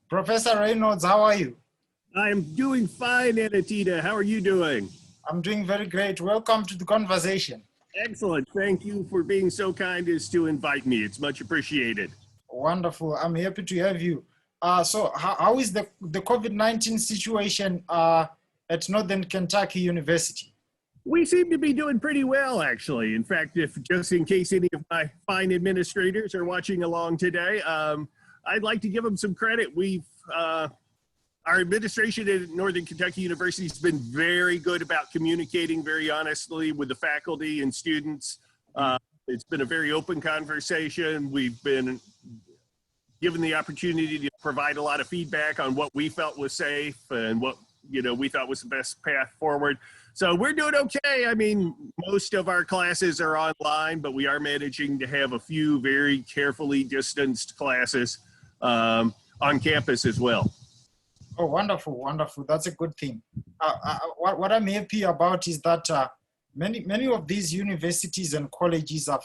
Professor Reynolds, how are you? I'm doing fine, Anatita. How are you doing? I'm doing very great. Welcome to the conversation. Excellent. Thank you for being so kind as to invite me. It's much appreciated. Wonderful. I'm happy to have you. So how is the COVID-19 situation at Northern Kentucky University? We seem to be doing pretty well, actually. In fact, if just in case any of my fine administrators are watching along today, I'd like to give them some credit. Our administration at Northern Kentucky University has been very good about communicating very honestly with the faculty and students. It's been a very open conversation. We've been given the opportunity to provide a lot of feedback on what we felt was safe and what we thought was the best path forward. So we're doing okay. I mean, most of our classes are online, but we are managing to have a few very carefully distanced classes on campus as well. Oh, wonderful, wonderful. That's a good thing. What I'm happy about is that many of these universities and colleges are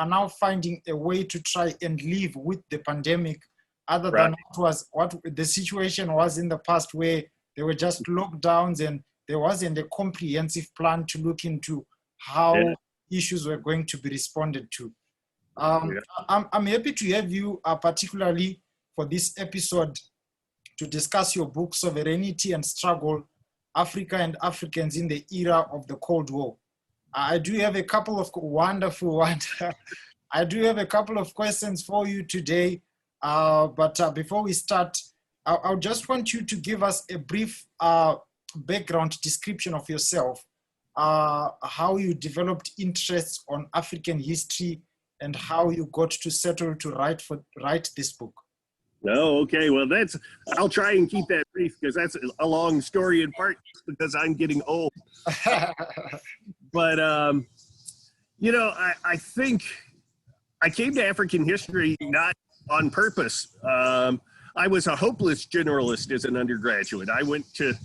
now finding a way to try and live with the pandemic, other than what the situation was in the past, where there were just lockdowns and there wasn't a comprehensive plan to look into how issues were going to be responded to. I'm happy to have you, particularly for this episode, to discuss your book, Sovereignty and Struggle, Africa and Africans in the Era of the Cold War. I do have a couple of questions for you today, but before we start, I just want you to give us a brief background description of yourself, how you developed interests on African history, and how you got to settle to write this book. Oh, okay. Well, I'll try and keep that brief because that's a long story in part because I'm getting old. But, I think I came to African history not on purpose. I was a hopeless generalist as an undergraduate. I went to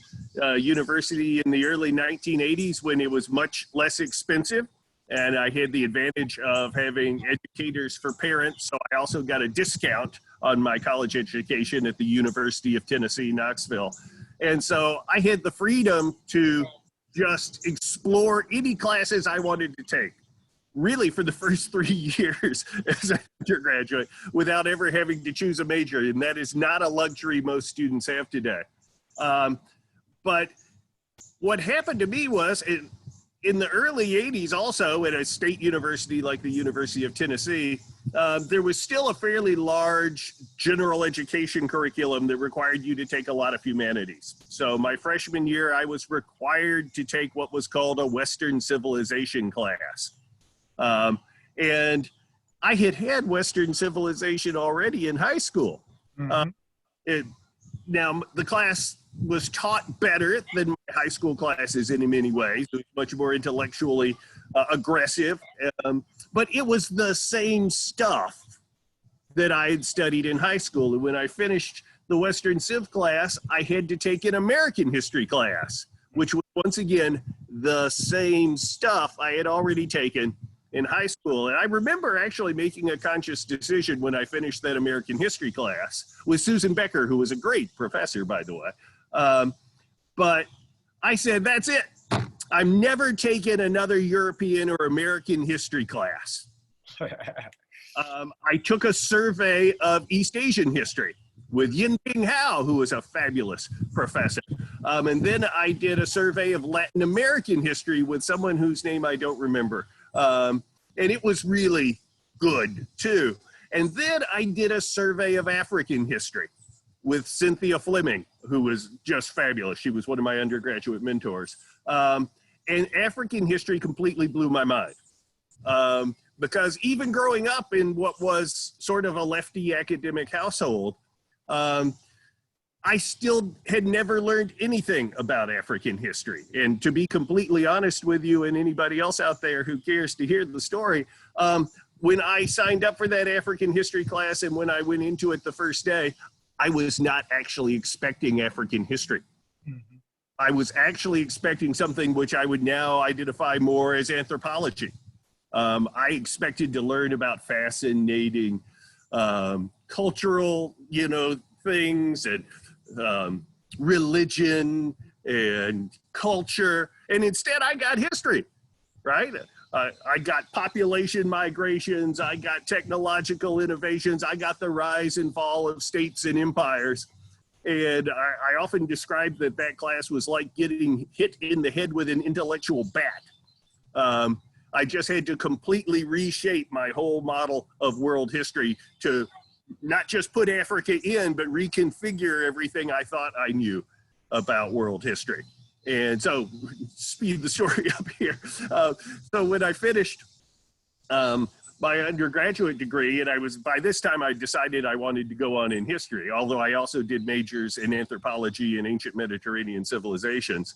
university in the early 1980s when it was much less expensive. And I had the advantage of having educators for parents. So I also got a discount on my college education at the University of Tennessee, Knoxville. And so I had the freedom to just explore any classes I wanted to take, really for the first 3 years as an undergraduate without ever having to choose a major. And that is not a luxury most students have today. But what happened to me was, in the early 80s, also at a state university like the University of Tennessee, there was still a fairly large general education curriculum that required you to take a lot of humanities. So my freshman year, I was required to take what was called a Western civilization class. And I had Western civilization already in high school. Mm-hmm. Now, the class was taught better than my high school classes in many ways. It was much more intellectually aggressive, but it was the same stuff that I had studied in high school. And when I finished the Western Civ class, I had to take an American history class, which was once again the same stuff I had already taken in high school. And I remember actually making a conscious decision when I finished that American history class with Susan Becker, who was a great professor, by the way. But I said, that's it. I'm never taking another European or American history class. I took a survey of East Asian history with Yin-Ping Hao, who was a fabulous professor. And then I did a survey of Latin American history with someone whose name I don't remember. And it was really good too. And then I did a survey of African history with Cynthia Fleming, who was just fabulous. She was one of my undergraduate mentors. And African history completely blew my mind because even growing up in what was sort of a lefty academic household, I still had never learned anything about African history. And to be completely honest with you and anybody else out there who cares to hear the story, when I signed up for that African history class and when I went into it the first day, I was not actually expecting African history. Mm-hmm. I was actually expecting something which I would now identify more as anthropology. I expected to learn about fascinating cultural, things and religion and culture. And instead I got history, right? I got population migrations, I got technological innovations, I got the rise and fall of states and empires. And I often describe that class was like getting hit in the head with an intellectual bat. I just had to completely reshape my whole model of world history to not just put Africa in, but reconfigure everything I thought I knew about world history. And so, speed the story up here. So when I finished my undergraduate degree, and by this time I decided I wanted to go on in history, although I also did majors in anthropology and ancient Mediterranean civilizations.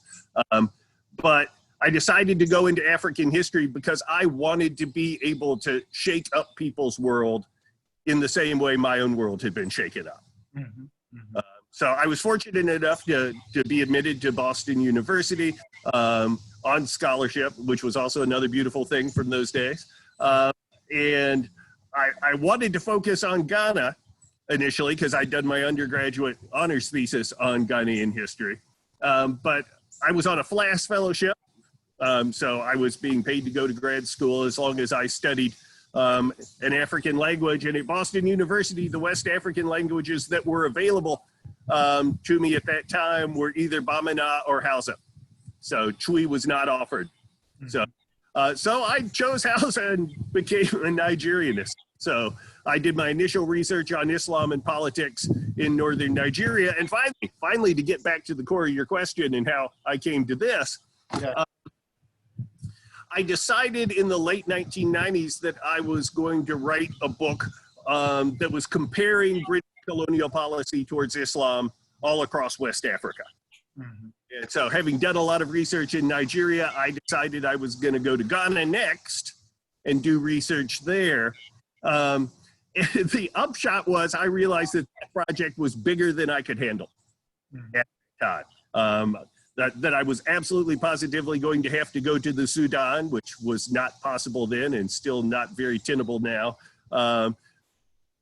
But I decided to go into African history because I wanted to be able to shake up people's world in the same way my own world had been shaken up. Mm-hmm. Mm-hmm. So I was fortunate enough to be admitted to Boston University on scholarship, which was also another beautiful thing from those days. And I wanted to focus on Ghana initially because I'd done my undergraduate honors thesis on Ghanaian history. But I was on a FLAS fellowship, so I was being paid to go to grad school as long as I studied an African language. And at Boston University, the West African languages that were available to me at that time were either Bamana or Hausa. So Twi was not offered. Mm-hmm. So I chose Hausa and became a Nigerianist. So I did my initial research on Islam and politics in northern Nigeria. And finally, to get back to the core of your question and how I came to this, I decided in the late 1990s that I was going to write a book that was comparing British colonial policy towards Islam all across West Africa. Mm-hmm. And so having done a lot of research in Nigeria, I decided I was going to go to Ghana next and do research there. And the upshot was I realized that project was bigger than I could handle at the time. That I was absolutely positively going to have to go to the Sudan, which was not possible then and still not very tenable now,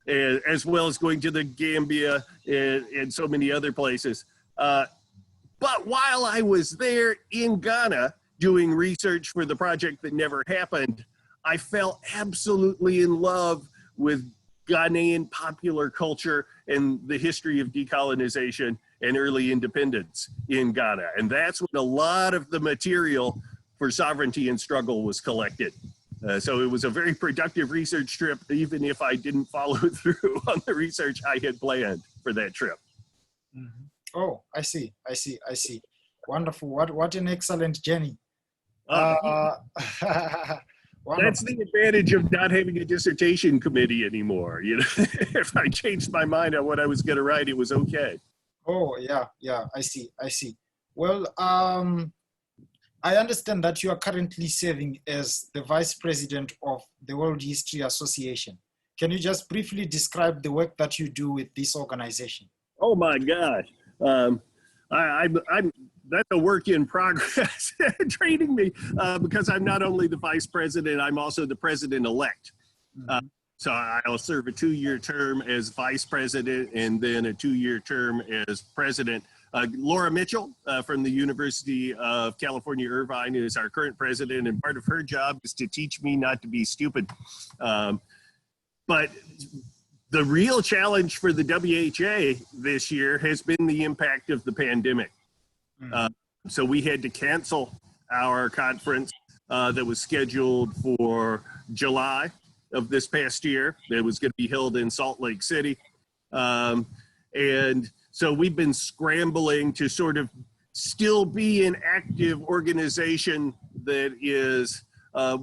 as well as going to the Gambia and so many other places. But while I was there in Ghana doing research for the project that never happened, I fell absolutely in love with Ghanaian popular culture and the history of decolonization and early independence in Ghana. And that's when a lot of the material for sovereignty and struggle was collected. So it was a very productive research trip, even if I didn't follow through on the research I had planned for that trip. Mm-hmm. Oh, I see. Wonderful. What an excellent journey. That's the advantage of not having a dissertation committee anymore. If I changed my mind on what I was going to write, it was okay. Oh, yeah, I see. Well, I understand that you are currently serving as the Vice President of the World History Association. Can you just briefly describe the work that you do with this organization? Oh my gosh. That's a work in progress training me because I'm not only the vice president, I'm also the president-elect. Mm-hmm. So I'll serve a 2-year term as vice president and then a 2-year term as president. Laura Mitchell from the University of California, Irvine is our current president, and part of her job is to teach me not to be stupid. But the real challenge for the WHA this year has been the impact of the pandemic. So we had to cancel our conference that was scheduled for July of this past year. It was going to be held in Salt Lake City. And so we've been scrambling to sort of still be an active organization that is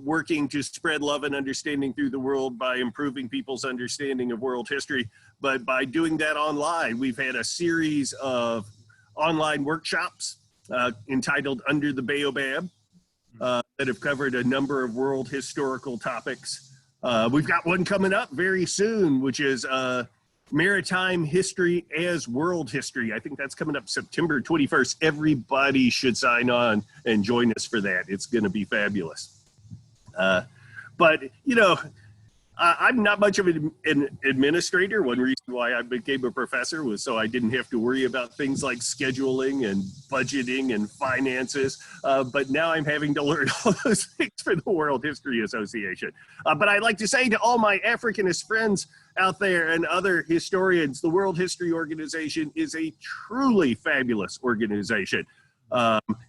working to spread love and understanding through the world by improving people's understanding of world history. But by doing that online, we've had a series of online workshops entitled Under the Baobab that have covered a number of world historical topics. We've got one coming up very soon, which is Maritime History as World History. I think that's coming up September 21st. Everybody should sign on and join us for that. It's going to be fabulous. But, you know, I'm not much of an administrator. One reason why I became a professor was so I didn't have to worry about things like scheduling and budgeting and finances. But now I'm having to learn all those things for the World History Association. But I'd like to say to all my Africanist friends out there and other historians, the World History Organization is a truly fabulous organization.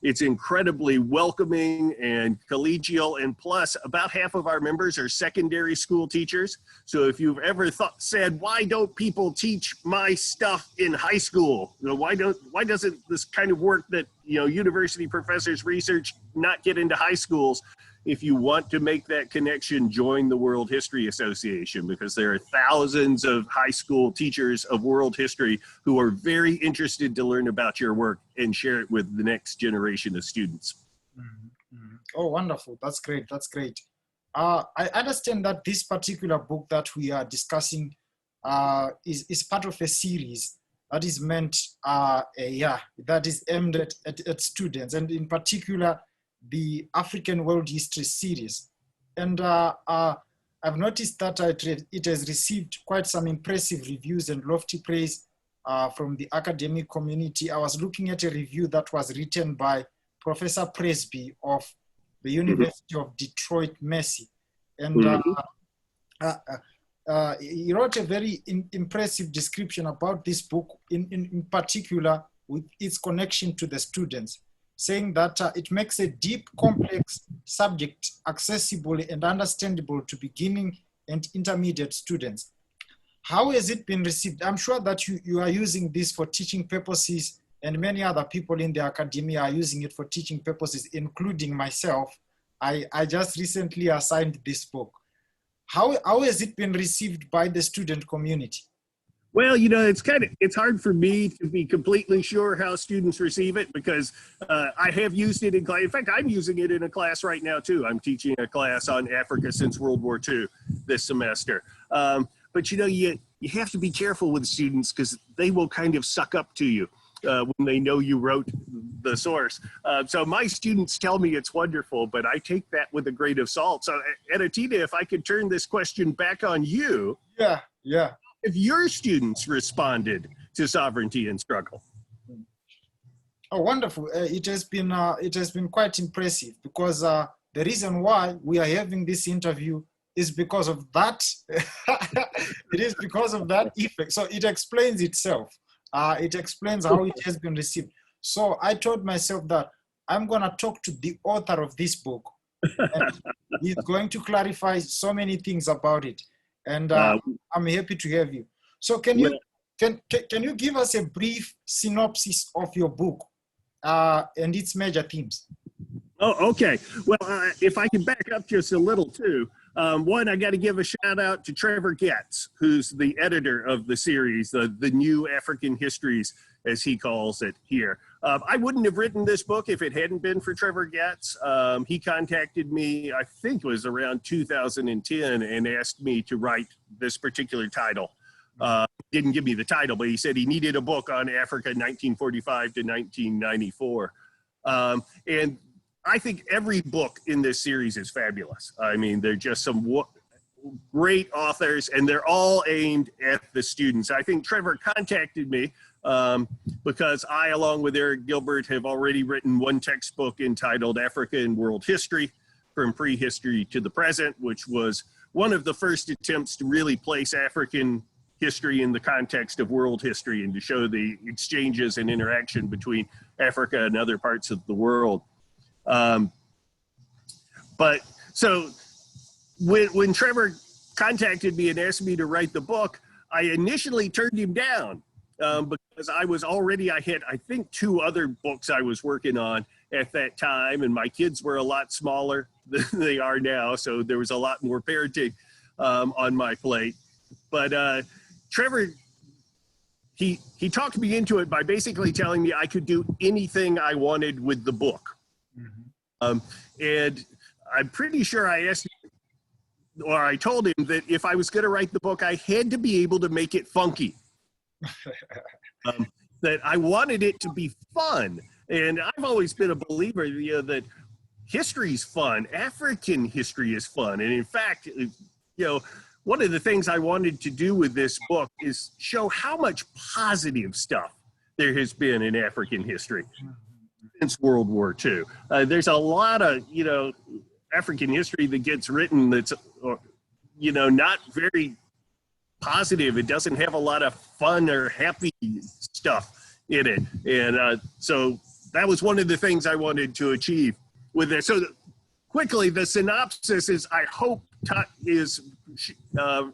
It's incredibly welcoming and collegial, and plus about half of our members are secondary school teachers. So if you've ever said, why don't people teach my stuff in high school? You know, why doesn't this kind of work that, you know, university professors research not get into high schools? If you want to make that connection, join the World History Association, because there are thousands of high school teachers of world history who are very interested to learn about your work and share it with the next generation of students. Mm-hmm. Oh, wonderful. That's great. That's great. I understand that this particular book that we are discussing is part of a series that is meant, that is aimed at students, and in particular, the African World History series. And I've noticed that it has received quite some impressive reviews and lofty praise from the academic community. I was looking at a review that was written by Professor Presby of the University of Detroit, Mercy. And he wrote a very impressive description about this book, in particular with its connection to the students, saying that it makes a deep, complex subject accessible and understandable to beginning and intermediate students. How has it been received? I'm sure that you are using this for teaching purposes, and many other people in the academia are using it for teaching purposes, including myself. I just recently assigned this book. How has it been received by the student community? Well, you know, it's hard for me to be completely sure how students receive it, because I have used it in class. In fact, I'm using it in a class right now too. I'm teaching a class on Africa since World War II this semester. But you know, you have to be careful with students, because they will kind of suck up to you when they know you wrote the source. So my students tell me it's wonderful, but I take that with a grain of salt. So Editina, if I could turn this question back on you. Yeah. If your students responded to Sovereignty and Struggle? Oh, wonderful. It has been quite impressive, because the reason why we are having this interview is because of that. It is because of that effect. So it explains itself. It explains how it has been received. So I told myself that I'm going to talk to the author of this book, and he's going to clarify so many things about it. And I'm happy to have you. So can you give us a brief synopsis of your book and its major themes? Oh, okay. Well, if I can back up just a little too. One, I got to give a shout out to Trevor Getz, who's the editor of the series, the New African Histories, as he calls it here. I wouldn't have written this book if it hadn't been for Trevor Getz. He contacted me, I think it was around 2010, and asked me to write this particular title. Didn't give me the title, but he said he needed a book on Africa 1945 to 1994. And I think every book in this series is fabulous. I mean, they're just some great authors, and they're all aimed at the students. I think Trevor contacted me because I, along with Eric Gilbert, have already written one textbook entitled Africa in World History, From Prehistory to the Present, which was one of the first attempts to really place African history in the context of world history and to show the exchanges and interaction between Africa and other parts of the world. But so when Trevor contacted me and asked me to write the book, I initially turned him down because I had, I think, 2 other books I was working on at that time, and my kids were a lot smaller. than they are now. So there was a lot more parenting on my plate. But Trevor, he talked me into it by basically telling me I could do anything I wanted with the book. And I'm pretty sure I asked, or I told him that if I was going to write the book, I had to be able to make it funky. That I wanted it to be fun. And I've always been a believer, that history's fun. African history is fun. And in fact, one of the things I wanted to do with this book is show how much positive stuff there has been in African history since World War II. There's a lot of, African history that gets written that's, not very positive. It doesn't have a lot of fun or happy stuff in it. And so that was one of the things I wanted to achieve with this. So quickly, the synopsis is, I hope, is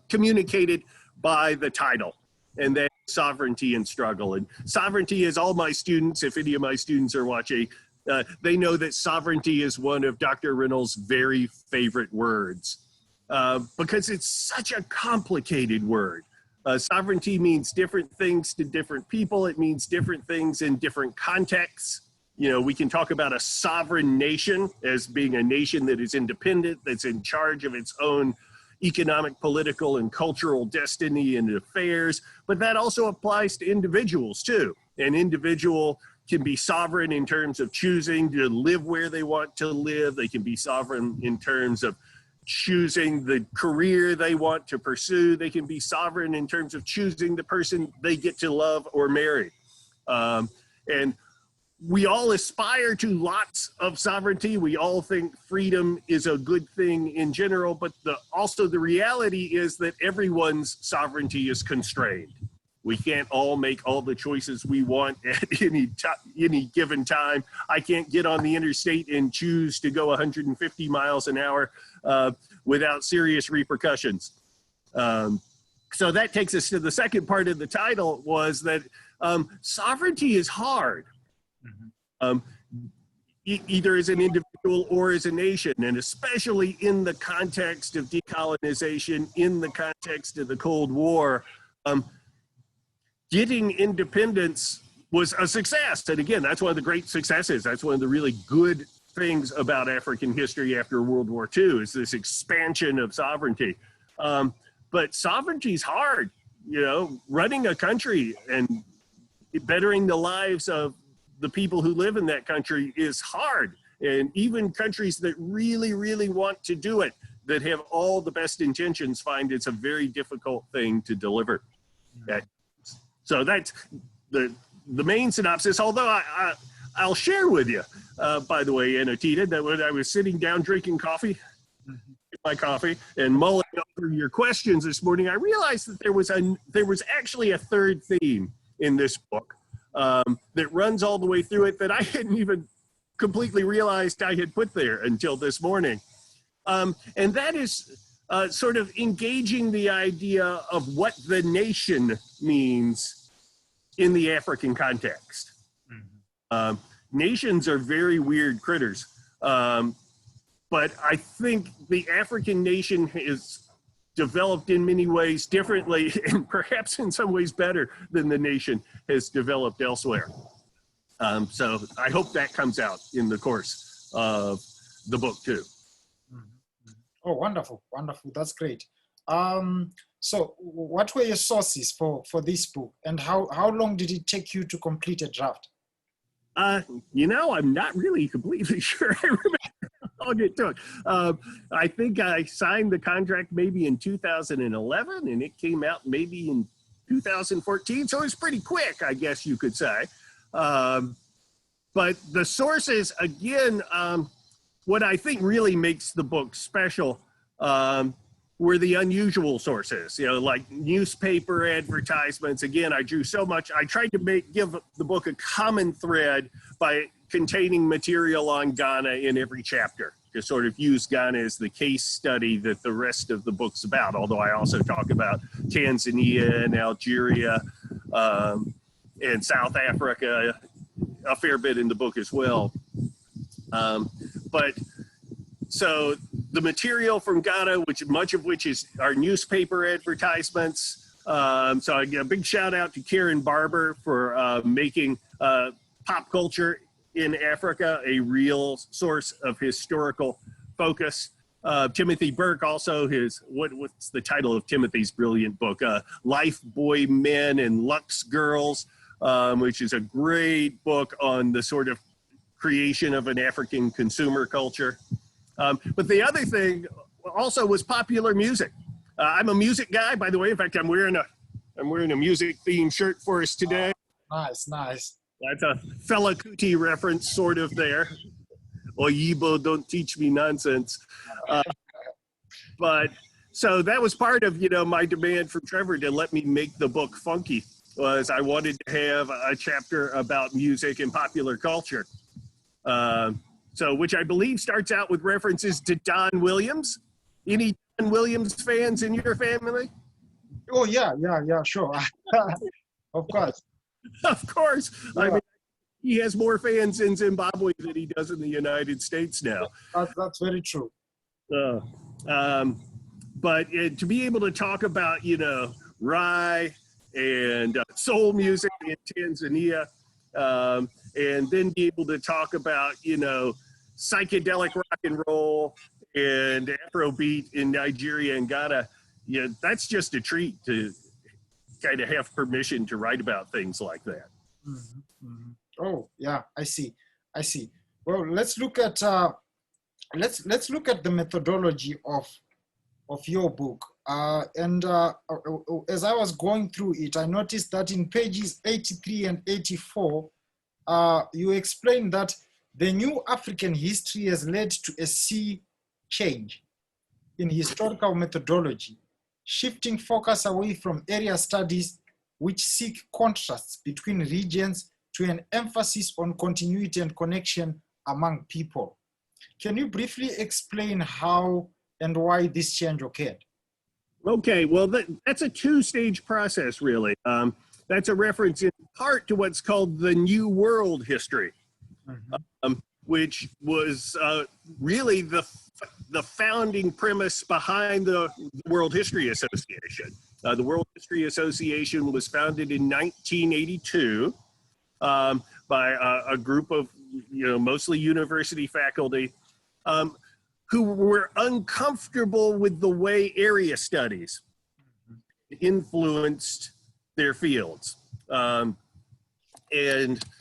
communicated by the title, and then sovereignty and struggle. And sovereignty is, all my students, if any of my students are watching, they know that sovereignty is one of Dr. Reynolds' very favorite words because it's such a complicated word. Sovereignty means different things to different people. It means different things in different contexts. We can talk about a sovereign nation as being a nation that is independent, that's in charge of its own economic, political, and cultural destiny and affairs, but that also applies to individuals too. An individual can be sovereign in terms of choosing to live where they want to live. They can be sovereign in terms of choosing the career they want to pursue. They can be sovereign in terms of choosing the person they get to love or marry. And we all aspire to lots of sovereignty. We all think freedom is a good thing in general, but also the reality is that everyone's sovereignty is constrained. We can't all make all the choices we want at any given time. I can't get on the interstate and choose to go 150 miles an hour without serious repercussions. So that takes us to the second part of the title, was that sovereignty is hard. Either as an individual or as a nation, and especially in the context of decolonization, in the context of the Cold War, getting independence was a success. And again, that's one of the great successes. That's one of the really good things about African history after World War II, is this expansion of sovereignty. But sovereignty is hard, running a country and bettering the lives of the people who live in that country is hard. And even countries that really, really want to do it, that have all the best intentions, find it's a very difficult thing to deliver. So that's the main synopsis, although I'll share with you, by the way, Anotita, that when I was sitting down drinking coffee, my coffee, and mulling over your questions this morning, I realized that there was actually a third theme in this book that runs all the way through it that I hadn't even completely realized I had put there until this morning. And that is sort of engaging the idea of what the nation means in the African context. Nations are very weird critters, but I think the African nation is developed in many ways differently, and perhaps in some ways better than the nation has developed elsewhere. So I hope that comes out in the course of the book too. Oh, wonderful, wonderful. That's great. So what were your sources for this book, and how long did it take you to complete a draft? I'm not really completely sure. I remember how long it took. I think I signed the contract maybe in 2011, and it came out maybe in 2014. So it was pretty quick, I guess you could say. But the sources, again, what I think really makes the book special were the unusual sources, like newspaper advertisements. Again, I drew so much. I tried to give the book a common thread by containing material on Ghana in every chapter, to sort of use Ghana as the case study that the rest of the book's about, although I also talk about Tanzania and Algeria and South Africa a fair bit in the book as well. But so the material from Ghana, which much of which is our newspaper advertisements. So I get a big shout out to Karen Barber for making pop culture in Africa a real source of historical focus. Timothy Burke also, what's the title of Timothy's brilliant book? Life Boy Men and Lux Girls, which is a great book on the sort of creation of an African consumer culture. But the other thing also was popular music. I'm a music guy, by the way. In fact, I'm wearing a music themed shirt for us today. Nice, nice. That's a Fela Kuti reference, sort of there. Oyibo, don't teach me nonsense. But so that was part of, my demand for Trevor to let me make the book funky, was I wanted to have a chapter about music and popular culture. So which I believe starts out with references to Don Williams. Any Don Williams fans in your family? Oh, yeah, sure. Of course. Of course. Yeah. I mean, he has more fans in Zimbabwe than he does in the United States now. That's very true. But to be able to talk about, Rai and soul music in Tanzania, and then be able to talk about, psychedelic rock and roll and Afrobeat in Nigeria and Ghana, that's just a treat to kind of have permission to write about things like that. Mm-hmm, mm-hmm. Oh, yeah, I see. Well, let's look at let's look at the methodology of your book. As I was going through it, I noticed that in pages 83 and 84, you explain that the new African history has led to a sea change in historical methodology, shifting focus away from area studies which seek contrasts between regions to an emphasis on continuity and connection among people. Can you briefly explain how and why this change occurred? Okay, well, that's a two-stage process, really. That's a reference in part to what's called the New World history, which was really the founding premise behind the World History Association. The World History Association was founded in 1982 by a group of, mostly university faculty who were uncomfortable with the way area studies influenced their fields. And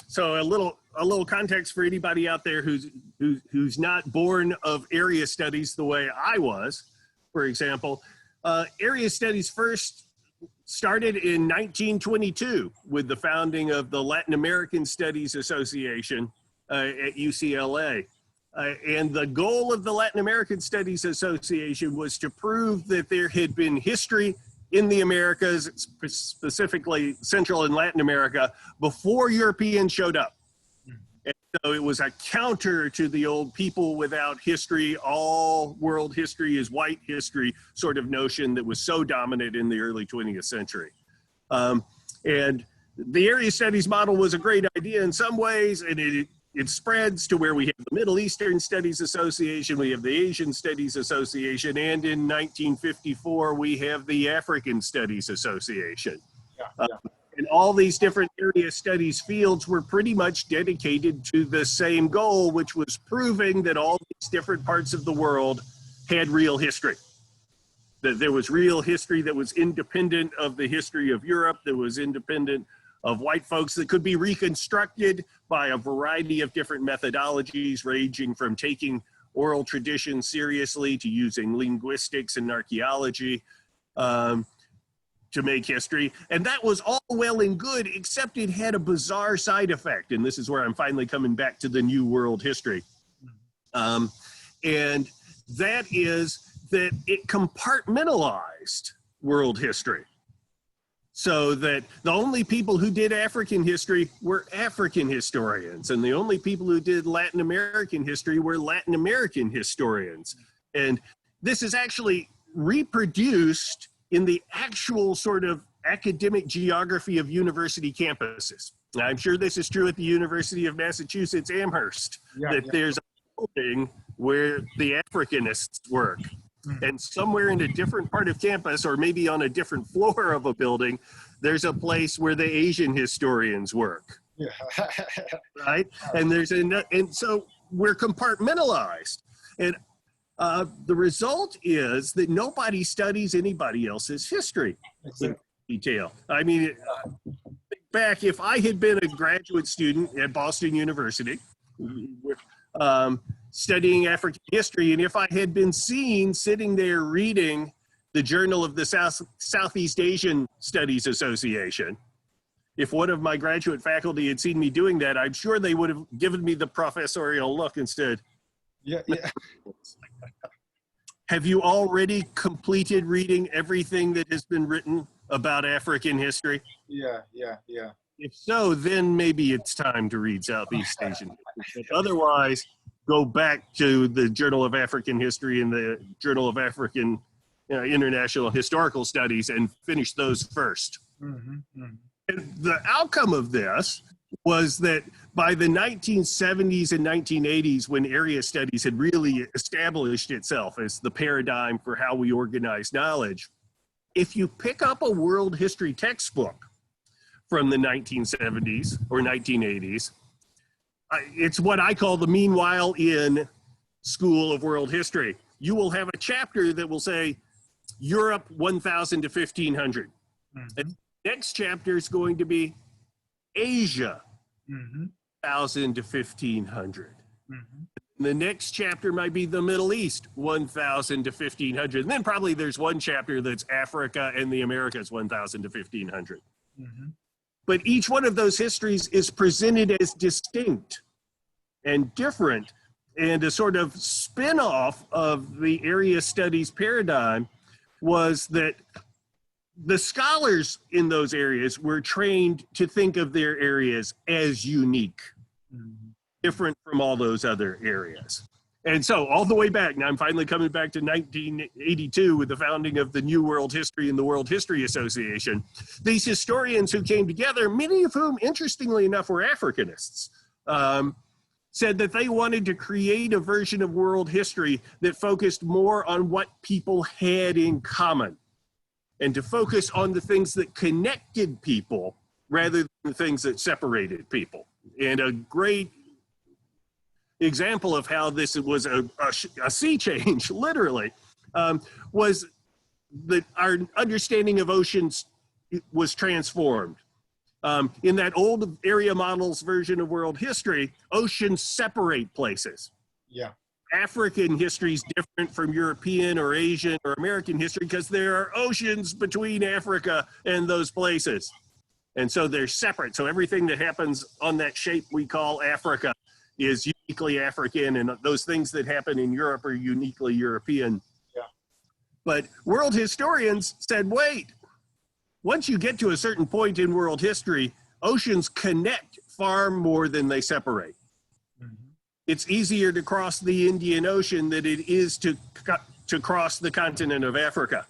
so a little context for anybody out there who's not born of area studies the way I was, for example. Area studies first started in 1922 with the founding of the Latin American Studies Association at UCLA. And the goal of the Latin American Studies Association was to prove that there had been history in the Americas, specifically Central and Latin America, before Europeans showed up. And so it was a counter to the old people without history, all world history is white history sort of notion that was so dominant in the early 20th century. And the area studies model was a great idea in some ways, and it spreads to where we have the Middle Eastern Studies Association, we have the Asian Studies Association, and in 1954, we have the African Studies Association. And all these different area studies fields were pretty much dedicated to the same goal, which was proving that all these different parts of the world had real history. That there was real history that was independent of the history of Europe, that was independent of white folks, that could be reconstructed by a variety of different methodologies, ranging from taking oral tradition seriously to using linguistics and archaeology to make history. And that was all well and good, except it had a bizarre side effect. And this is where I'm finally coming back to the New World history. And that is that it compartmentalized world history. So that the only people who did African history were African historians, and the only people who did Latin American history were Latin American historians. And this is actually reproduced in the actual sort of academic geography of university campuses. Now, I'm sure this is true at the University of Massachusetts Amherst, there's a building where the Africanists work. And somewhere in a different part of campus, or maybe on a different floor of a building, there's a place where the Asian historians work. Yeah. Right? And so we're compartmentalized. And the result is that nobody studies anybody else's history in detail. I mean, back, if I had been a graduate student at Boston University, studying African history, and if I had been seen sitting there reading the Journal of the Southeast Asian Studies Association, if one of my graduate faculty had seen me doing that, I'm sure they would have given me the professorial look and said, Yeah. have you already completed reading everything that has been written about African history? Yeah. If so, then maybe it's time to read Southeast Asian history. But otherwise, go back to the Journal of African History and the Journal of African International Historical Studies and finish those first. And the outcome of this was that by the 1970s and 1980s, when area studies had really established itself as the paradigm for how we organize knowledge, if you pick up a world history textbook from the 1970s or 1980s, it's what I call the Meanwhile in School of World History. You will have a chapter that will say Europe 1000 to 1500. And the next chapter is going to be Asia 1000 to 1500. The next chapter might be the Middle East 1000 to 1500. And then probably there's one chapter that's Africa and the Americas 1000 to 1500. But each one of those histories is presented as distinct and different, and a sort of spin-off of the area studies paradigm was that the scholars in those areas were trained to think of their areas as unique, different from all those other areas. And so all the way back, now I'm finally coming back to 1982 with the founding of the New World History and the World History Association. These historians who came together, many of whom, interestingly enough, were Africanists, said that they wanted to create a version of world history that focused more on what people had in common and to focus on the things that connected people rather than the things that separated people. And a great example of how this was a sea change, literally, was that our understanding of oceans was transformed. In that old area models version of world history, oceans separate places. Yeah. African history is different from European or Asian or American history because there are oceans between Africa and those places. And so they're separate. So everything that happens on that shape we call Africa is uniquely African, and those things that happen in Europe are uniquely European. Yeah. But world historians said, wait, once you get to a certain point in world history, oceans connect far more than they separate. It's easier to cross the Indian Ocean than it is to cross the continent of Africa.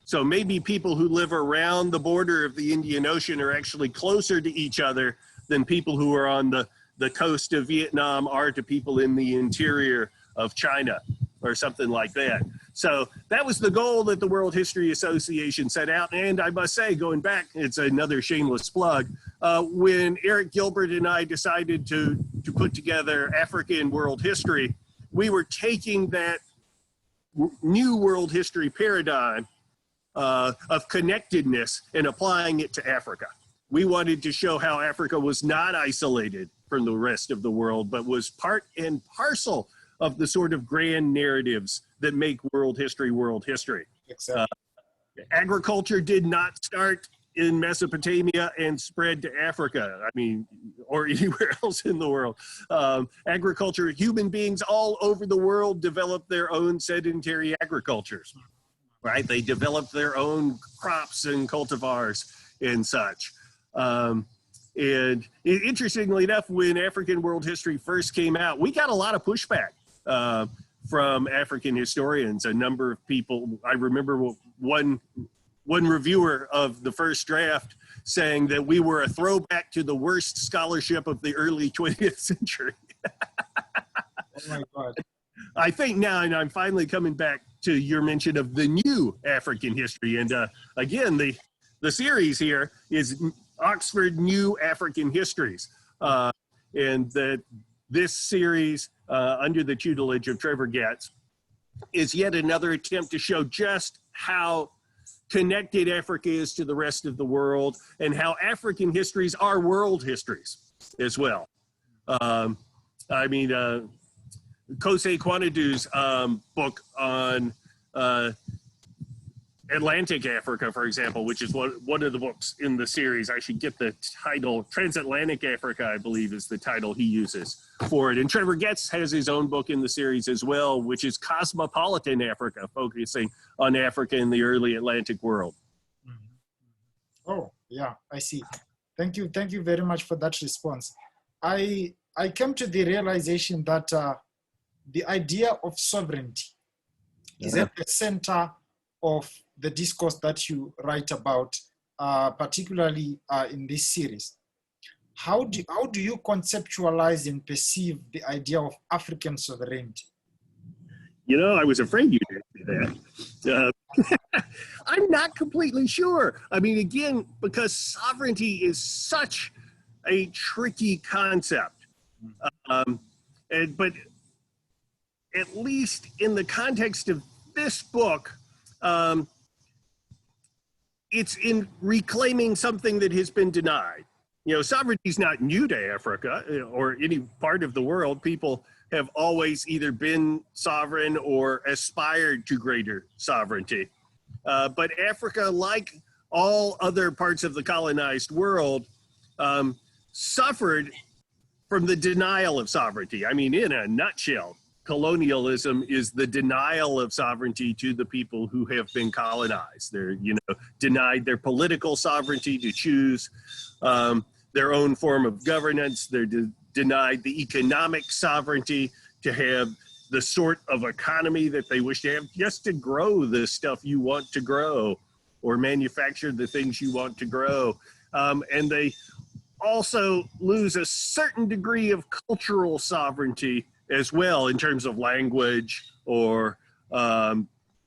So maybe people who live around the border of the Indian Ocean are actually closer to each other than people who are on the coast of Vietnam are to people in the interior of China or something like that. So that was the goal that the World History Association set out. And I must say, going back, it's another shameless plug, when Eric Gilbert and I decided to put together African world history, we were taking that new world history paradigm of connectedness and applying it to Africa. We wanted to show how Africa was not isolated from the rest of the world, but was part and parcel of the sort of grand narratives that make world history world history. Exactly. Agriculture did not start in Mesopotamia and spread to Africa, I mean, or anywhere else in the world. Agriculture, human beings all over the world developed their own sedentary agricultures, right? They developed their own crops and cultivars and such. And interestingly enough, when African world history first came out, we got a lot of pushback from African historians. A number of people, I remember one reviewer of the first draft saying that we were a throwback to the worst scholarship of the early 20th century. Oh my God. I think now, and I'm finally coming back to your mention of the new African history. And again, the series here is Oxford New African Histories. And that this series, under the tutelage of Trevor Getz, is yet another attempt to show just how connected Africa is to the rest of the world, and how African histories are world histories as well. I mean, Kosei Kwanadu's book on Atlantic Africa, for example, which is one of the books in the series. I should get the title. Transatlantic Africa, I believe, is the title he uses for it. And Trevor Getz has his own book in the series as well, which is Cosmopolitan Africa, focusing on Africa in the early Atlantic world. Oh, yeah, I see. Thank you. Thank you very much for that response. I came to the realization that the idea of sovereignty is at the center of the discourse that you write about, particularly in this series. How do you conceptualize and perceive the idea of African sovereignty? You know, I was afraid you'd answer that. I'm not completely sure. I mean, again, because sovereignty is such a tricky concept. But at least in the context of this book, it's in reclaiming something that has been denied. You know, sovereignty is not new to Africa or any part of the world. People have always either been sovereign or aspired to greater sovereignty. But Africa, like all other parts of the colonized world, suffered from the denial of sovereignty. I mean, in a nutshell, colonialism is the denial of sovereignty to the people who have been colonized. They're, you know, denied their political sovereignty to choose their own form of governance. They're denied the economic sovereignty to have the sort of economy that they wish to have, just to grow the stuff you want to grow or manufacture the things you want to grow. And they also lose a certain degree of cultural sovereignty as well, in terms of language or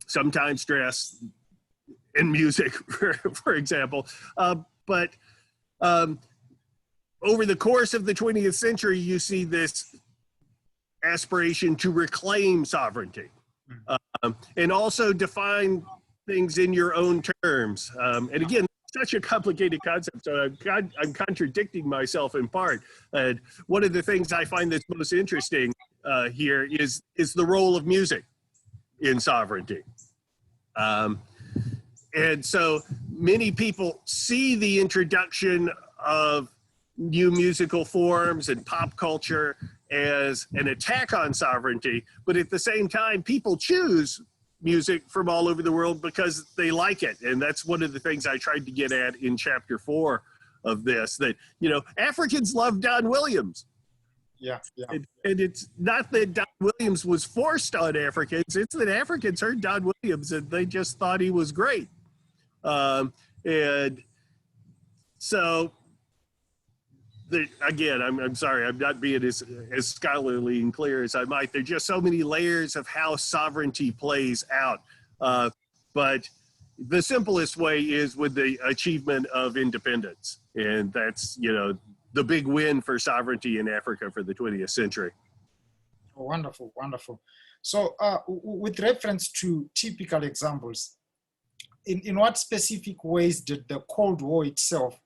sometimes dress and music, for example. But over the course of the 20th century, you see this aspiration to reclaim sovereignty and also define things in your own terms. And again, such a complicated concept, so I'm contradicting myself in part. One of the things I find that's most interesting here is the role of music in sovereignty. And so many people see the introduction of new musical forms and pop culture as an attack on sovereignty, but at the same time, people choose music from all over the world because they like it. And that's one of the things I tried to get at in chapter 4 of this, that, you know, Africans love Don Williams. Yeah. And it's not that Don Williams was forced on Africans, it's that Africans heard Don Williams and they just thought he was great. And so, again, I'm sorry, I'm not being as scholarly and clear as I might. There are just so many layers of how sovereignty plays out. But the simplest way is with the achievement of independence. And that's, you know, the big win for sovereignty in Africa for the 20th century. Oh, wonderful, wonderful. So with reference to typical examples, in what specific ways did the Cold War itself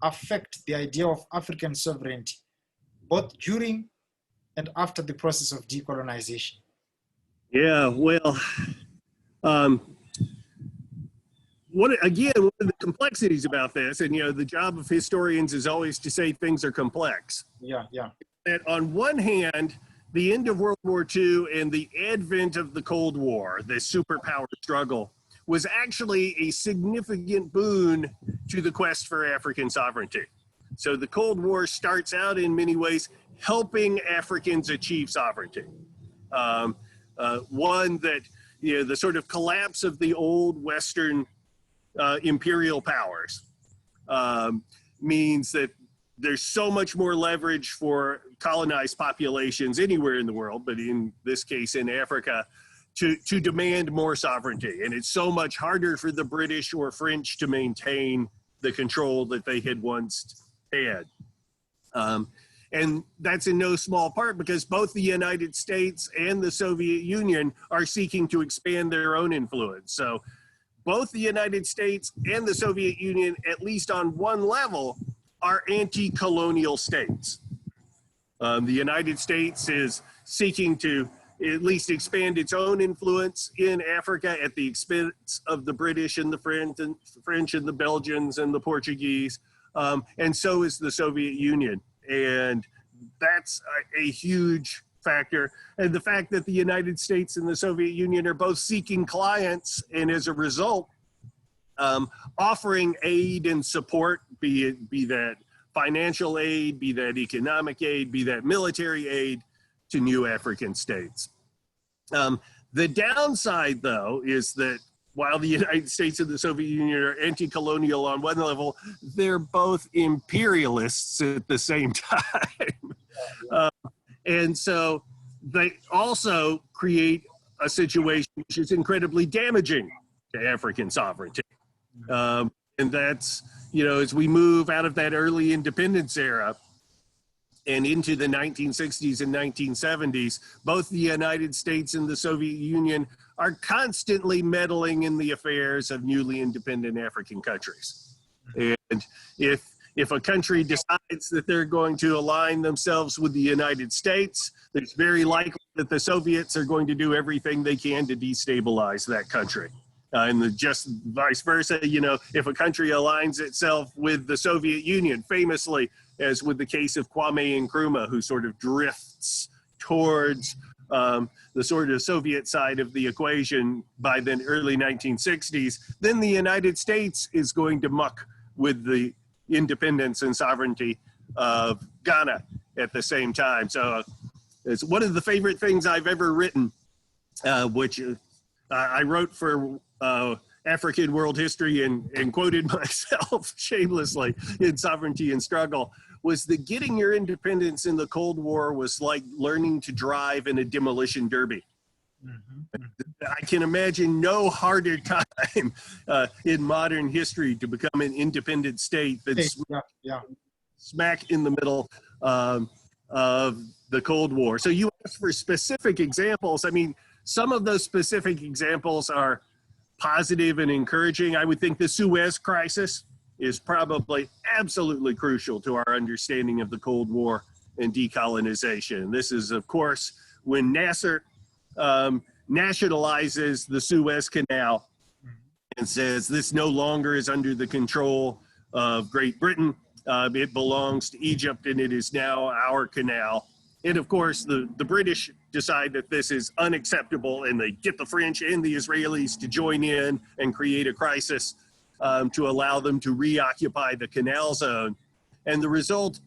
affect the idea of African sovereignty, both during and after the process of decolonization? Yeah, well, one of the complexities about this, and, you know, the job of historians is always to say things are complex. Yeah. That on one hand, the end of World War II and the advent of the Cold War, the superpower struggle, was actually a significant boon to the quest for African sovereignty. So the Cold War starts out in many ways helping Africans achieve sovereignty. One that, you know, the sort of collapse of the old Western imperial powers means that there's so much more leverage for colonized populations anywhere in the world, but in this case in Africa, to demand more sovereignty. And it's so much harder for the British or French to maintain the control that they had once had. And that's in no small part because both the United States and the Soviet Union are seeking to expand their own influence. So both the United States and the Soviet Union, at least on one level, are anti-colonial states. The United States is seeking to at least expand its own influence in Africa at the expense of the British and the French and the Belgians and the Portuguese. And so is the Soviet Union. And that's a huge factor. And the fact that the United States and the Soviet Union are both seeking clients and as a result, offering aid and support, be that financial aid, be that economic aid, be that military aid to new African states. The downside, though, is that while the United States and the Soviet Union are anti-colonial on one level, they're both imperialists at the same time. And so they also create a situation which is incredibly damaging to African sovereignty. And that's, as we move out of that early independence era and into the 1960s and 1970s, both the United States and the Soviet Union are constantly meddling in the affairs of newly independent African countries. And if a country decides that they're going to align themselves with the United States, it's very likely that the Soviets are going to do everything they can to destabilize that country. And just vice versa, if a country aligns itself with the Soviet Union, famously, as with the case of Kwame Nkrumah, who sort of drifts towards the sort of Soviet side of the equation by the early 1960s, then the United States is going to muck with the independence and sovereignty of Ghana at the same time. So it's one of the favorite things I've ever written, which I wrote for African World History and quoted myself shamelessly in Sovereignty and Struggle, was that getting your independence in the Cold War was like learning to drive in a demolition derby. I can imagine no harder time in modern history to become an independent state than smack in the middle of the Cold War. So you asked for specific examples. I mean, some of those specific examples are positive and encouraging. I would think the Suez Crisis is probably absolutely crucial to our understanding of the Cold War and decolonization. This is, of course, when Nasser nationalizes the Suez Canal and says this no longer is under the control of Great Britain. It belongs to Egypt and it is now our canal. And of course, the British decide that this is unacceptable and they get the French and the Israelis to join in and create a crisis to allow them to reoccupy the canal zone. And the result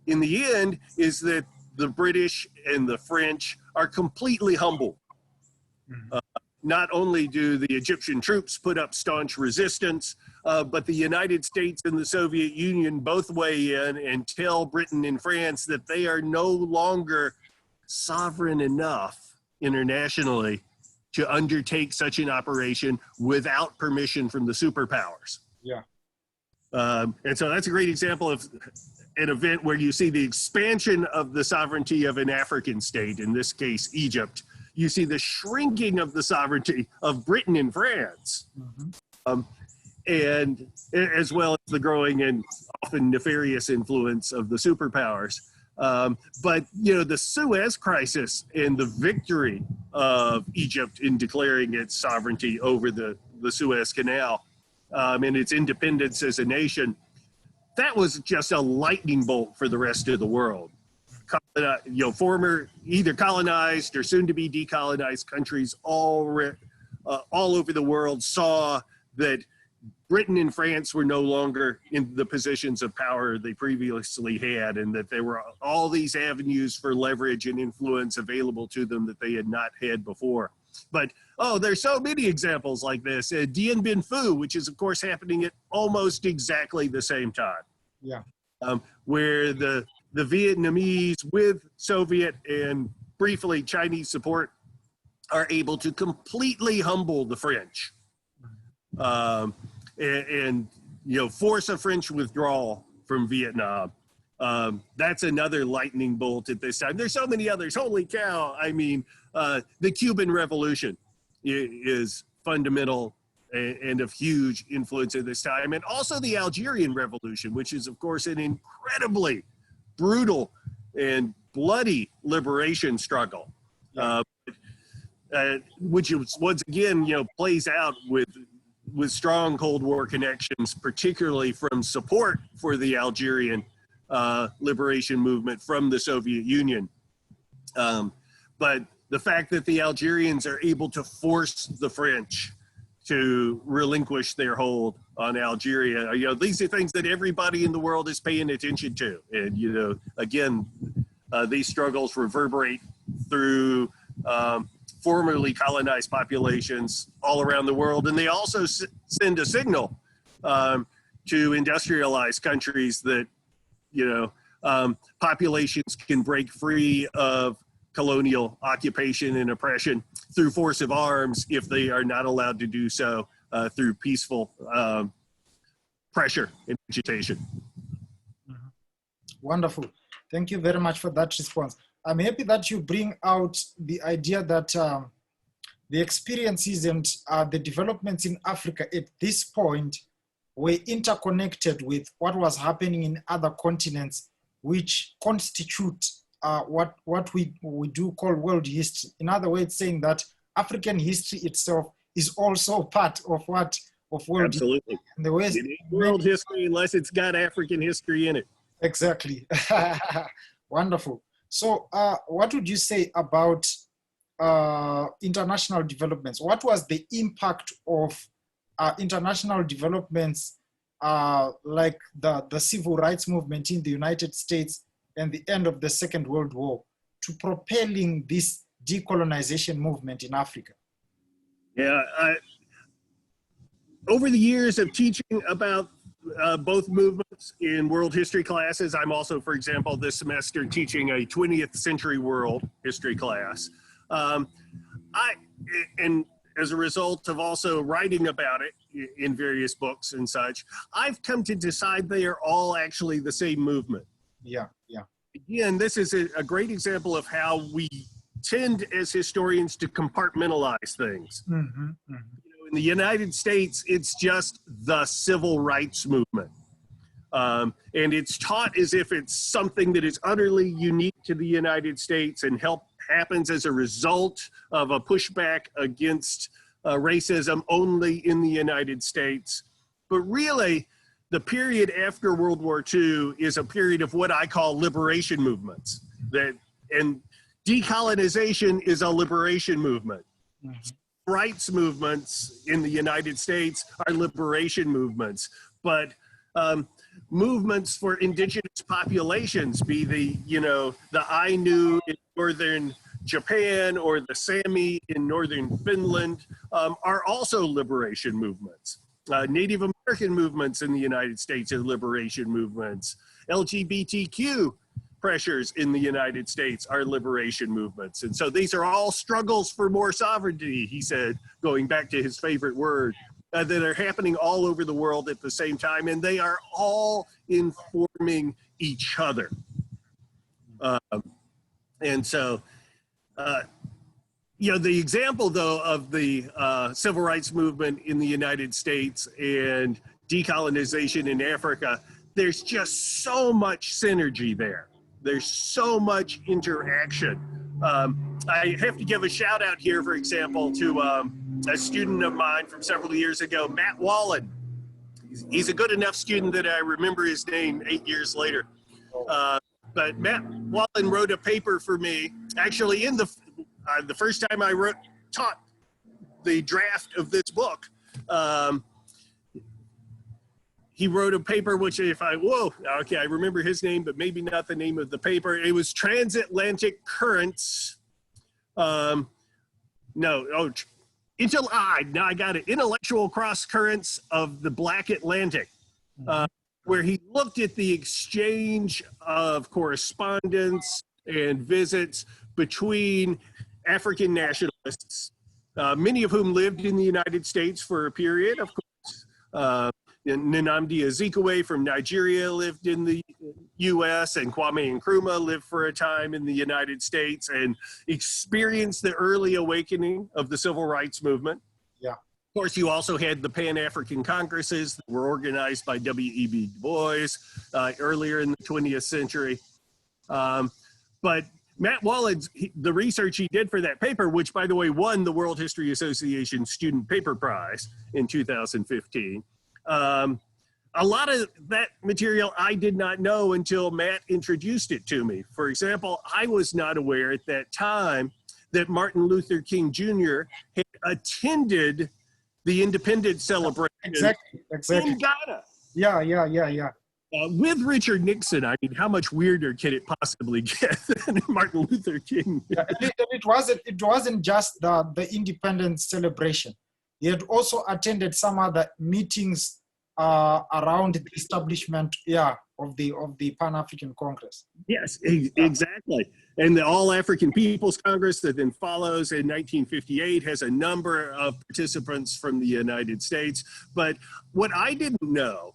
in the end is that the British and the French are completely humbled. Not only do the Egyptian troops put up staunch resistance, but the United States and the Soviet Union both weigh in and tell Britain and France that they are no longer sovereign enough internationally to undertake such an operation without permission from the superpowers. And so that's a great example of an event where you see the expansion of the sovereignty of an African state, in this case, Egypt. You see the shrinking of the sovereignty of Britain and France, and as well as the growing and often nefarious influence of the superpowers. But, the Suez Crisis and the victory of Egypt in declaring its sovereignty over the Suez Canal and its independence as a nation, that was just a lightning bolt for the rest of the world. Former either colonized or soon to be decolonized countries all over the world saw that Britain and France were no longer in the positions of power they previously had, and that there were all these avenues for leverage and influence available to them that they had not had before. But, there's so many examples like this. Dien Bien Phu, which is, of course, happening at almost exactly the same time. Where the the Vietnamese, with Soviet and briefly Chinese support, are able to completely humble the French, and force a French withdrawal from Vietnam. That's another lightning bolt at this time. There's so many others. Holy cow! I mean, the Cuban Revolution is fundamental and of huge influence at this time, and also the Algerian Revolution, which is, of course, an incredibly brutal and bloody liberation struggle, which is, once again, plays out with strong Cold War connections, particularly from support for the Algerian liberation movement from the Soviet Union. But the fact that the Algerians are able to force the French to relinquish their hold on Algeria, these are things that everybody in the world is paying attention to. And, again, these struggles reverberate through formerly colonized populations all around the world. And they also send a signal to industrialized countries that, populations can break free of colonial occupation and oppression through force of arms if they are not allowed to do so through peaceful pressure and agitation. Wonderful. Thank you very much for that response. I'm happy that you bring out the idea that the experiences and the developments in Africa at this point were interconnected with what was happening in other continents, which constitute what we do call world history. In other words, saying that African history itself is also part of world Absolutely. history. And the West, it ain't world history unless it's got African history in it. Exactly. Wonderful. So what would you say about international developments? What was the impact of international developments like the civil rights movement in the United States and the end of the Second World War to propelling this decolonization movement in Africa? Yeah, over the years of teaching about both movements in world history classes, I'm also, for example, this semester teaching a 20th century world history class. And as a result of also writing about it in various books and such, I've come to decide they are all actually the same movement. Yeah, yeah. Again, this is a great example of how we tend as historians to compartmentalize things. Mm-hmm, mm-hmm. In the United States, it's just the civil rights movement. And it's taught as if it's something that is utterly unique to the United States and happens as a result of a pushback against racism only in the United States. But really, the period after World War II is a period of what I call liberation movements. And decolonization is a liberation movement. Mm-hmm. Rights movements in the United States are liberation movements, but movements for indigenous populations, be the Ainu in northern Japan or the Sami in northern Finland, are also liberation movements. Native American movements in the United States are liberation movements. LGBTQ pressures in the United States are liberation movements. And so these are all struggles for more sovereignty, he said, going back to his favorite word, that are happening all over the world at the same time, and they are all informing each other. And so, the example, though, of the civil rights movement in the United States and decolonization in Africa, there's just so much synergy there. There's so much interaction. I have to give a shout out here, for example, to a student of mine from several years ago, Matt Wallen. He's a good enough student that I remember his name 8 years later. But Matt Wallen wrote a paper for me, actually in the first time I taught the draft of this book. He wrote a paper, which I remember his name, but maybe not the name of the paper. It was Transatlantic Currents. I got it. Intellectual Cross Currents of the Black Atlantic. where he looked at the exchange of correspondence and visits between African nationalists, many of whom lived in the United States for a period, of course. Nnamdi Azikiwe from Nigeria lived in the U.S., and Kwame Nkrumah lived for a time in the United States and experienced the early awakening of the civil rights movement. Yeah. Of course, you also had the Pan-African Congresses that were organized by W.E.B. Du Bois earlier in the 20th century. But Matt Wallen's, the research he did for that paper, which, by the way, won the World History Association Student Paper Prize in 2015, a lot of that material I did not know until Matt introduced it to me. For example, I was not aware at that time that Martin Luther King Jr. had attended the independence celebration exactly. in Ghana. Yeah. With Richard Nixon. I mean, how much weirder can it possibly get than Martin Luther King? Yeah, it wasn't just the independence celebration. He had also attended some other meetings around the establishment, of the Pan-African Congress. Yes, exactly. And the All-African People's Congress that then follows in 1958 has a number of participants from the United States. But what I didn't know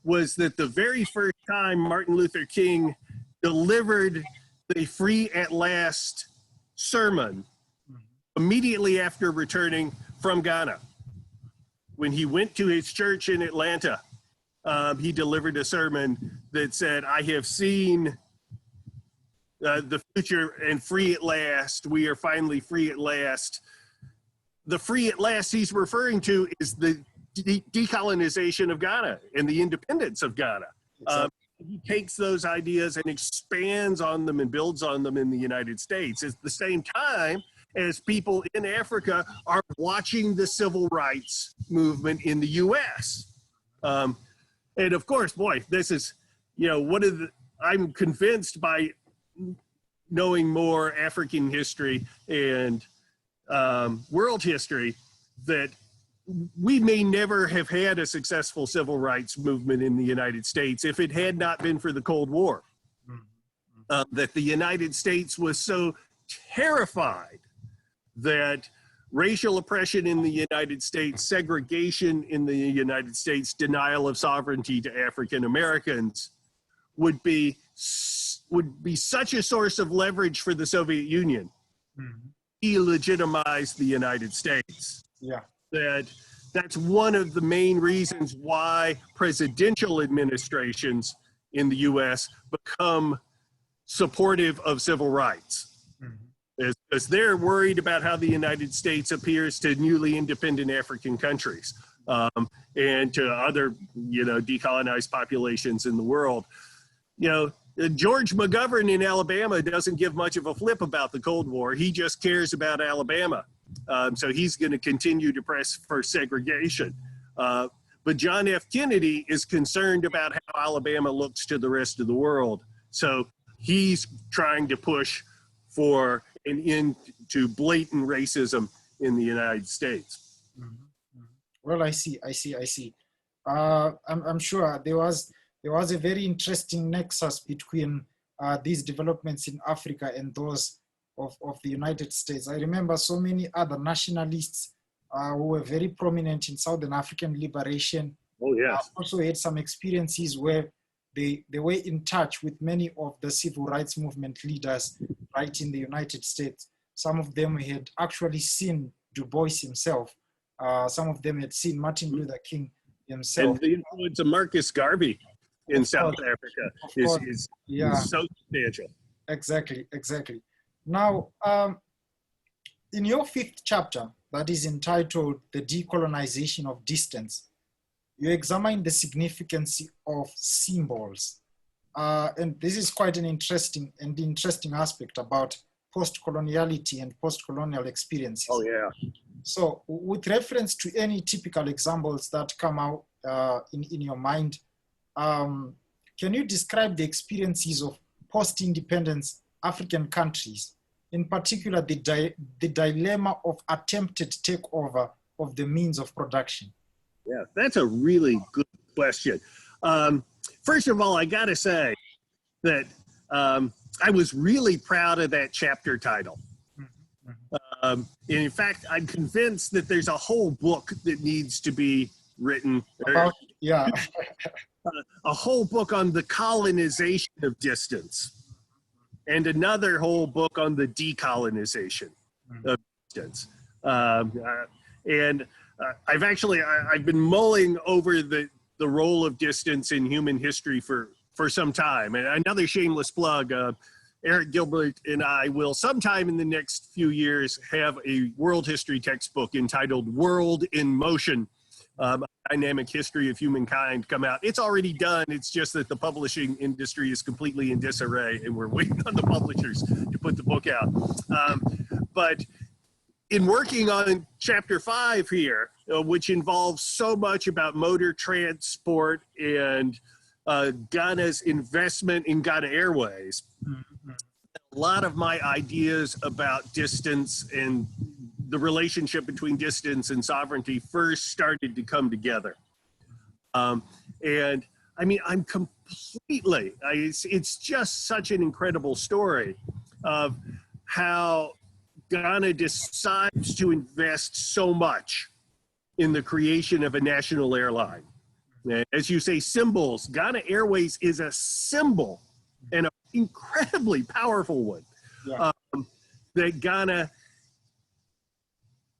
was that the very first time Martin Luther King delivered the Free at Last sermon immediately after returning from Ghana. When he went to his church in Atlanta, he delivered a sermon that said, "I have seen the future and free at last. We are finally free at last." The free at last he's referring to is the decolonization of Ghana and the independence of Ghana. He takes those ideas and expands on them and builds on them in the United States. At the same time as people in Africa are watching the civil rights movement in the U.S. And of course, boy, this is, I'm convinced by knowing more African history and world history that we may never have had a successful civil rights movement in the United States if it had not been for the Cold War. That the United States was so terrified that racial oppression in the United States, segregation in the United States, denial of sovereignty to African Americans would be such a source of leverage for the Soviet Union. Delegitimize the United States. Yeah. That's one of the main reasons why presidential administrations in the U.S. become supportive of civil rights. Because they're worried about how the United States appears to newly independent African countries and to other, decolonized populations in the world. George McGovern in Alabama doesn't give much of a flip about the Cold War. He just cares about Alabama. So he's going to continue to press for segregation. But John F. Kennedy is concerned about how Alabama looks to the rest of the world. So he's trying to push for an end to blatant racism in the United States. Well, I see. I'm sure there was a very interesting nexus between these developments in Africa and those of the United States. I remember so many other nationalists who were very prominent in Southern African liberation. Oh, yes. Also had some experiences where they were in touch with many of the civil rights movement leaders right in the United States. Some of them had actually seen Du Bois himself. Some of them had seen Martin Luther King himself. And the influence of Marcus Garvey in South Africa is so substantial. Exactly. Now, in your 5th chapter, that is entitled The Decolonization of Distance, you examine the significance of symbols. And this is quite an interesting aspect about post-coloniality and post-colonial experiences. Oh, yeah. So with reference to any typical examples that come out in your mind, can you describe the experiences of post-independence African countries, in particular the dilemma of attempted takeover of the means of production? Yeah, that's a really good question. First of all, I got to say that I was really proud of that chapter title. In fact, I'm convinced that there's a whole book that needs to be written. About, yeah. A whole book on the colonization of distance, and another whole book on the decolonization of distance. And I've been mulling over the role of distance in human history for some time. And another shameless plug, Eric Gilbert and I will sometime in the next few years have a world history textbook entitled World in Motion, Dynamic History of Humankind come out. It's already done. It's just that the publishing industry is completely in disarray and we're waiting on the publishers to put the book out. But in working on chapter 5 here, which involves so much about motor transport and Ghana's investment in Ghana Airways, a lot of my ideas about distance and the relationship between distance and sovereignty first started to come together. And I mean, I'm completely, it's just such an incredible story of how Ghana decides to invest so much in the creation of a national airline. And as you say, symbols, Ghana Airways is a symbol and an incredibly powerful one. Yeah. That Ghana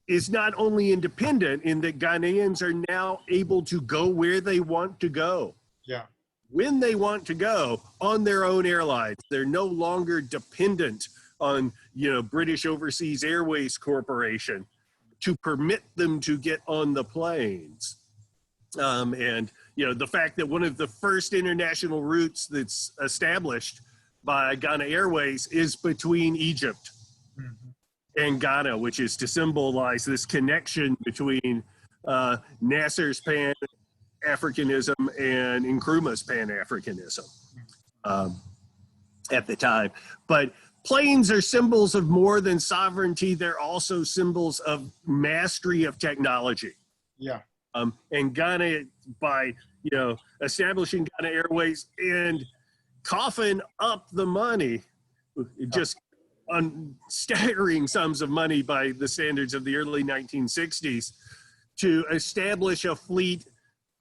is not only independent in that Ghanaians are now able to go where they want to go. Yeah. When they want to go on their own airlines. They're no longer dependent on, British Overseas Airways Corporation to permit them to get on the planes. And, the fact that one of the first international routes that's established by Ghana Airways is between Egypt and Ghana, which is to symbolize this connection between Nasser's Pan-Africanism and Nkrumah's Pan-Africanism at the time. But planes are symbols of more than sovereignty. They're also symbols of mastery of technology. Yeah. And Ghana, by, establishing Ghana Airways and coughing up the money, just on staggering sums of money by the standards of the early 1960s, to establish a fleet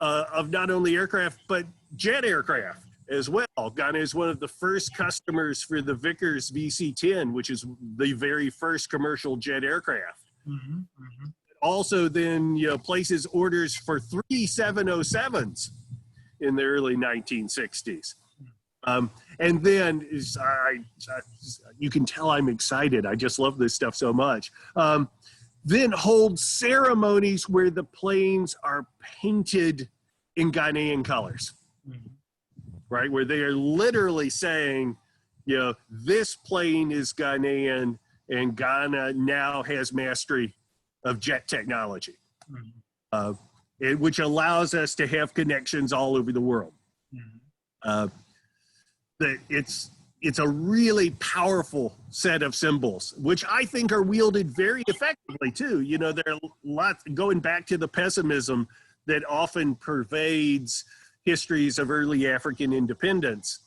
of not only aircraft, but jet aircraft as well. Ghana is one of the first customers for the Vickers VC-10, which is the very first commercial jet aircraft. Also then, places orders for 3 707s in the early 1960s. And then you can tell I'm excited. I just love this stuff so much. Then hold ceremonies where the planes are painted in Ghanaian colors, right? Where they are literally saying, this plane is Ghanaian and Ghana now has mastery of jet technology, which allows us to have connections all over the world. It's a really powerful set of symbols, which I think are wielded very effectively too. There are lots, going back to the pessimism that often pervades histories of early African independence.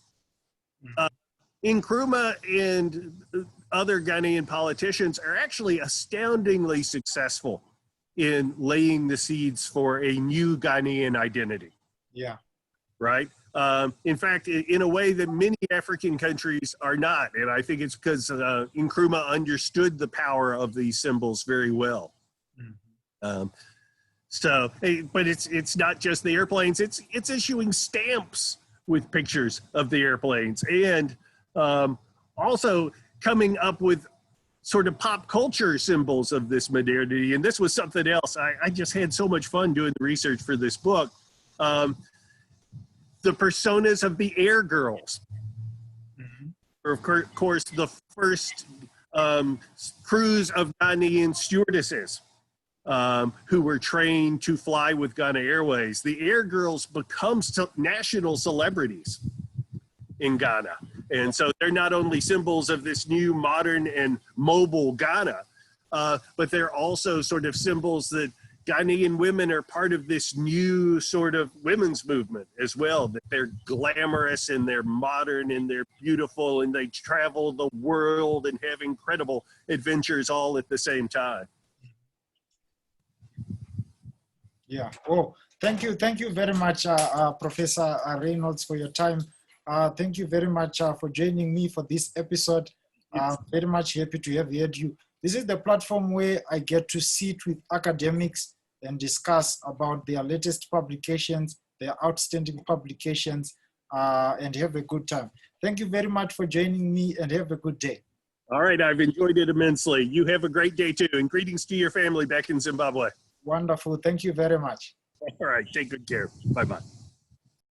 Nkrumah and other Ghanaian politicians are actually astoundingly successful in laying the seeds for a new Ghanaian identity. Yeah. Right? In fact, in a way that many African countries are not. And I think it's because Nkrumah understood the power of these symbols very well. But it's not just the airplanes, it's issuing stamps with pictures of the airplanes, and also coming up with sort of pop culture symbols of this modernity. And this was something else. I just had so much fun doing the research for this book. The personas of the air girls. Of course, the first crews of Ghanaian stewardesses who were trained to fly with Ghana Airways. The air girls become national celebrities in Ghana. And so they're not only symbols of this new modern and mobile Ghana, but they're also sort of symbols that Ghanaian women are part of this new sort of women's movement as well, that they're glamorous and they're modern and they're beautiful and they travel the world and have incredible adventures all at the same time. Yeah. Oh, thank you. Thank you very much, Professor Reynolds, for your time. Thank you very much for joining me for this episode. Very much happy to have had you. This is the platform where I get to sit with academics and discuss about their latest publications, their outstanding publications, and have a good time. Thank you very much for joining me and have a good day. All right, I've enjoyed it immensely. You have a great day too, and greetings to your family back in Zimbabwe. Wonderful. Thank you very much. All right, take good care. Bye-bye.